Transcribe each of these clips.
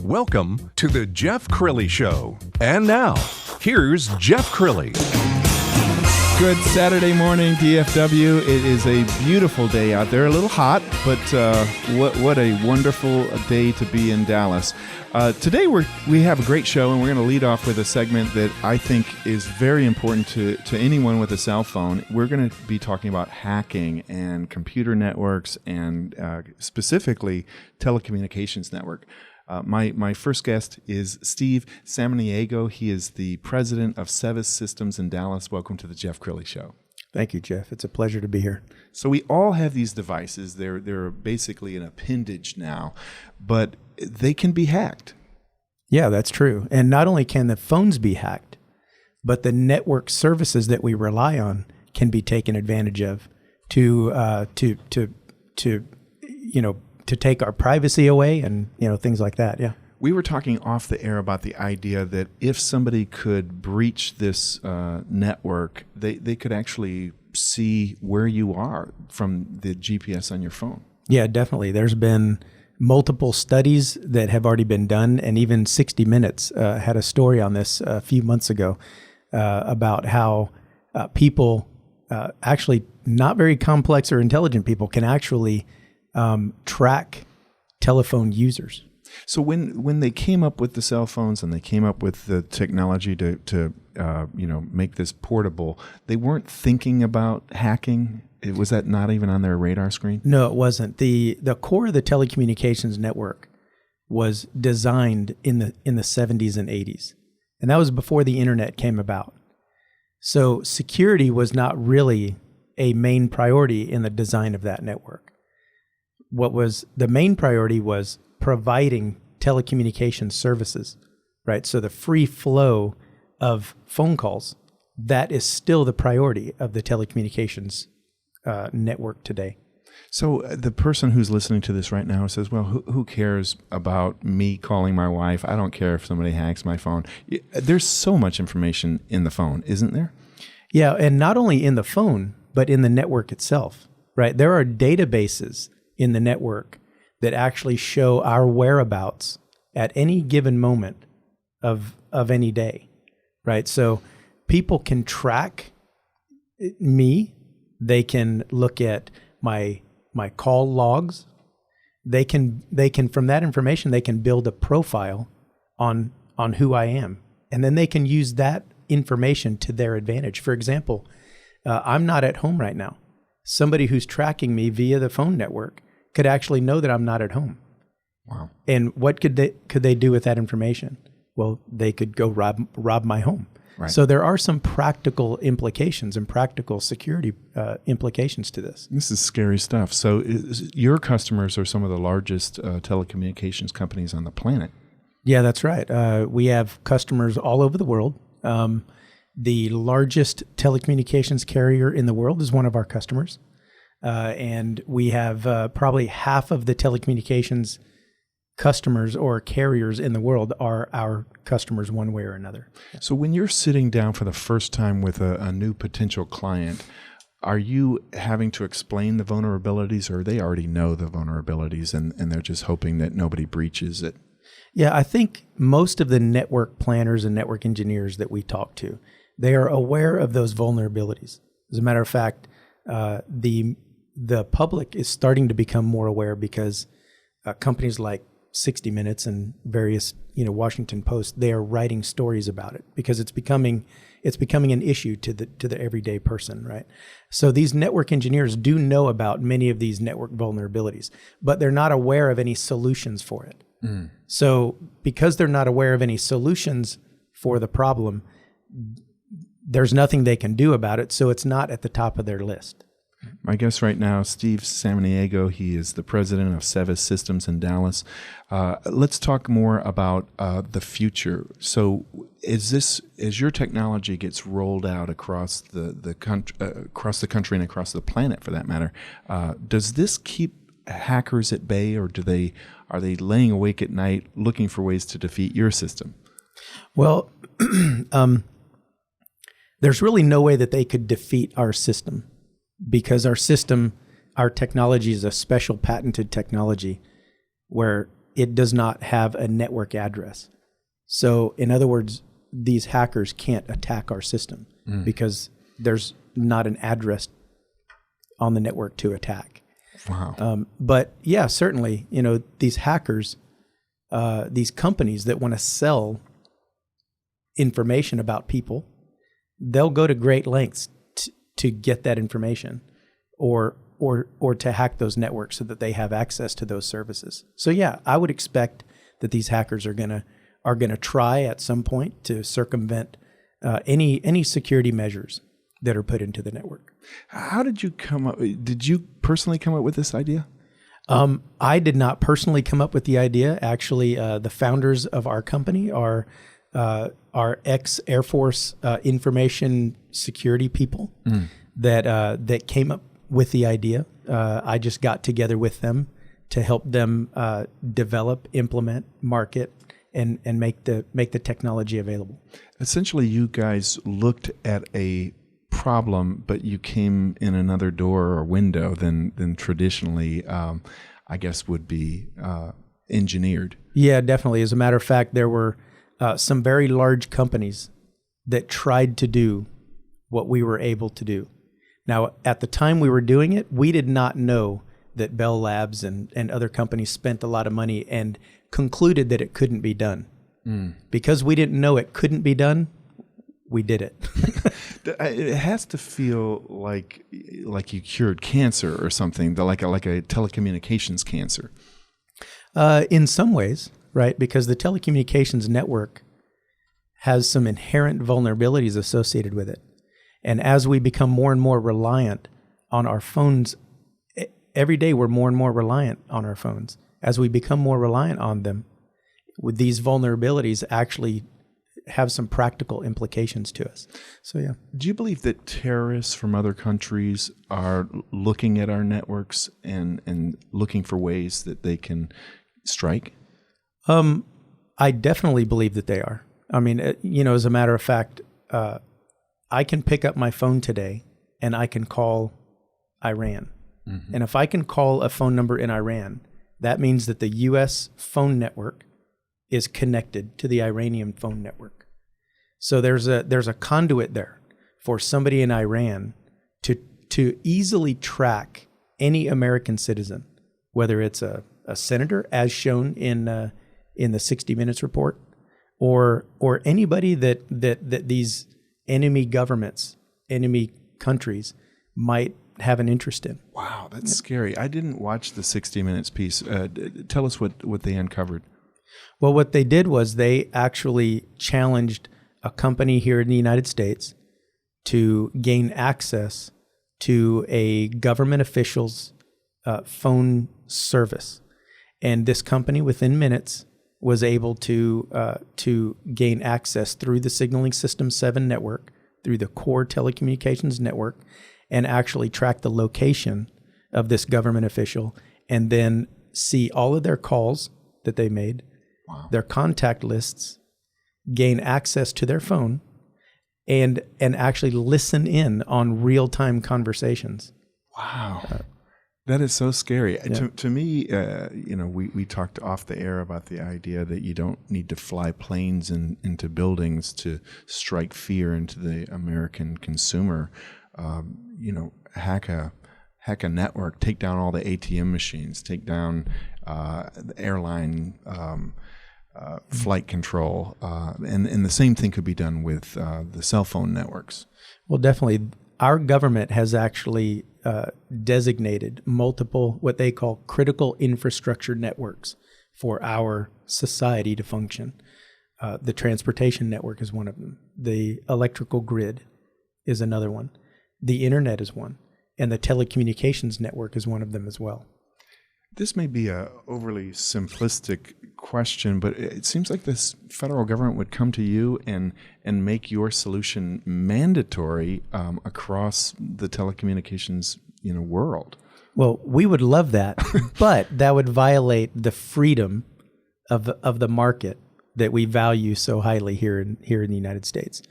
Welcome to the Jeff Crilley Show. And now, here's Jeff Crilley. Good Saturday morning, DFW. It is a beautiful day out there. A little hot, but what a wonderful day to be in Dallas. Today we have a great show, and we're going to lead off with a segment that I think is very important to anyone with a cell phone. We're going to be talking about hacking and computer networks and specifically telecommunications network. My first guest is Steve Samaniego. He is the president of Sevis Systems in Dallas. Welcome to the Jeff Crilley Show. Thank you, Jeff. It's a pleasure to be here. So we all have these devices. They're basically an appendage now, but they can be hacked. Yeah, that's true. And not only can the phones be hacked, but the network services that we rely on can be taken advantage of to take our privacy away and, things like that. Yeah. We were talking off the air about the idea that if somebody could breach this network, they could actually see where you are from the GPS on your phone. Yeah, definitely. There's been multiple studies that have already been done, and even 60 Minutes had a story on this a few months ago about how people, actually not very complex or intelligent people, can actually track telephone users. So when they came up with the cell phones and they came up with the technology to make this portable, they weren't thinking about hacking. Was that not even on their radar screen? No, it wasn't. The core of the telecommunications network was designed in the 70s and 80s, and that was before the internet came about. So security was not really a main priority in the design of that network. What was the main priority was providing telecommunications services, right? So the free flow of phone calls, that is still the priority of the telecommunications network today. So the person who's listening to this right now says, well, who cares about me calling my wife? I don't care if somebody hacks my phone. There's so much information in the phone, isn't there? Yeah, and not only in the phone, but in the network itself, right? There are databases in the network that actually show our whereabouts at any given moment of any day, right? So people can track me. They can look at my call logs. They can from that information, they can build a profile on who I am. And then they can use that information to their advantage. For example, I'm not at home right now. Somebody who's tracking me via the phone network could actually know that I'm not at home. Wow. And what could they do with that information? Well, they could go rob my home. Right. So there are some practical implications and practical security implications to this. This is scary stuff. So your customers are some of the largest telecommunications companies on the planet. Yeah, that's right. We have customers all over the world. The largest telecommunications carrier in the world is one of our customers. And we have probably half of the telecommunications customers or carriers in the world are our customers one way or another. So when you're sitting down for the first time with a new potential client, are you having to explain the vulnerabilities, or they already know the vulnerabilities and they're just hoping that nobody breaches it? Yeah, I think most of the network planners and network engineers that we talk to, they are aware of those vulnerabilities. As a matter of fact, the public is starting to become more aware because companies like 60 Minutes and various, Washington Post, they are writing stories about it because it's becoming an issue to the everyday person, right? So these network engineers do know about many of these network vulnerabilities, but they're not aware of any solutions for it. Mm. So because they're not aware of any solutions for the problem, there's nothing they can do about it, so it's not at the top of their list. My guest right now, Steve Samaniego. He is the president of Sevis Systems in Dallas. Let's talk more about the future. So, as your technology gets rolled out across the country and across the planet, for that matter, does this keep hackers at bay, or are they laying awake at night looking for ways to defeat your system? Well, there's really no way that they could defeat our system. Because our technology is a special patented technology where it does not have a network address. So in other words, these hackers can't attack our system because there's not an address on the network to attack. Wow. But yeah, certainly, these hackers, these companies that want to sell information about people, they'll go to great lengths to get that information or to hack those networks so that they have access to those services. So yeah, I would expect that these hackers are gonna try at some point to circumvent any security measures that are put into the network. How did you come up? Did you personally come up with this idea? I did not personally come up with the idea. Actually, the founders of our company are ex-Air Force information security people that came up with the idea. I just got together with them to help them develop, implement, market, and make the technology available. Essentially, you guys looked at a problem, but you came in another door or window than traditionally, I guess, would be engineered. Yeah, definitely. As a matter of fact, there were some very large companies that tried to do what we were able to do. Now, at the time we were doing it, we did not know that Bell Labs and other companies spent a lot of money and concluded that it couldn't be done. Because we didn't know it couldn't be done, we did it. It has to feel like you cured cancer or something, like a telecommunications cancer. In some ways, right? Because the telecommunications network has some inherent vulnerabilities associated with it. And as we become more and more reliant on our phones, every day we're more and more reliant on our phones. As we become more reliant on them, with these vulnerabilities actually have some practical implications to us. So yeah. Do you believe that terrorists from other countries are looking at our networks and looking for ways that they can strike? I definitely believe that they are. I mean, as a matter of fact, I can pick up my phone today and I can call Iran. And if I can call a phone number in Iran, that means that the U.S. phone network is connected to the Iranian phone network. So there's a conduit there for somebody in Iran to easily track any American citizen, whether it's a senator, as shown in the 60 Minutes report, or anybody that these enemy governments, enemy countries might have an interest in. Wow, that's scary. I didn't watch the 60 Minutes piece. Tell us what they uncovered. Well, what they did was they actually challenged a company here in the United States to gain access to a government official's phone service. And this company, within minutes, was able to gain access through the Signaling System 7 network, through the core telecommunications network, and actually track the location of this government official and then see all of their calls that they made, their contact lists, gain access to their phone, and actually listen in on real-time conversations. Wow. That is so scary. Yeah. To me, we talked off the air about the idea that you don't need to fly planes into buildings to strike fear into the American consumer. Hack a network, take down all the ATM machines, take down the airline flight control, and the same thing could be done with the cell phone networks. Well, definitely. Our government has actually designated multiple what they call critical infrastructure networks for our society to function. The transportation network is one of them. The electrical grid is another one. The internet is one. And the telecommunications network is one of them as well. This may be a overly simplistic question, but it seems like this federal government would come to you and make your solution mandatory across the telecommunications world. Well, we would love that, but that would violate the freedom of the market that we value so highly here in the United States.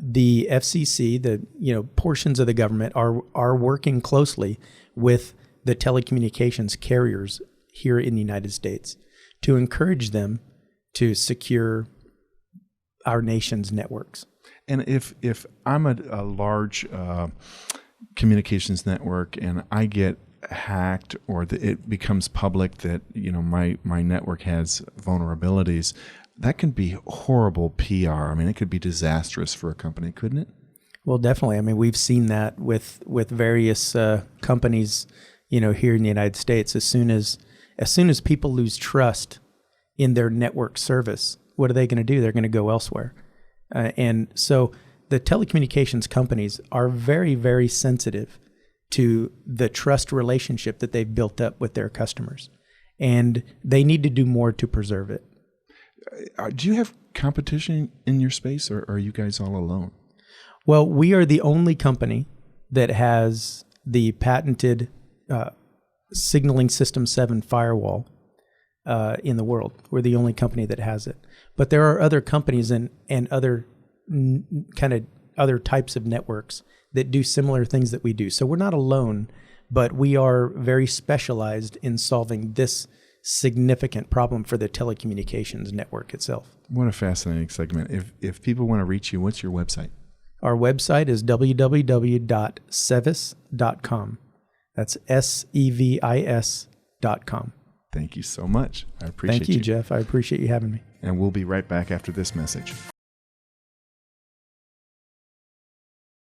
The FCC, the portions of the government are working closely with the telecommunications carriers here in the United States to encourage them to secure our nation's networks. And if I'm a large communications network and I get hacked or it becomes public that my network has vulnerabilities, that can be horrible PR. I mean, it could be disastrous for a company, couldn't it? Well, definitely. I mean, we've seen that with various companies, here in the United States. As soon as people lose trust in their network service, what are they going to do? They're going to go elsewhere. And so the telecommunications companies are very, very sensitive to the trust relationship that they've built up with their customers. And they need to do more to preserve it. Do you have competition in your space, or are you guys all alone? Well, we are the only company that has the patented Signaling System 7 firewall in the world. We're the only company that has it. But there are other companies and other kind of other types of networks that do similar things that we do. So we're not alone, but we are very specialized in solving this significant problem for the telecommunications network itself. What a fascinating segment. If people want to reach you, what's your website? Our website is www.sevis.com. That's SEVIS.com. Thank you so much. I appreciate you. Thank you, Jeff. I appreciate you having me. And we'll be right back after this message.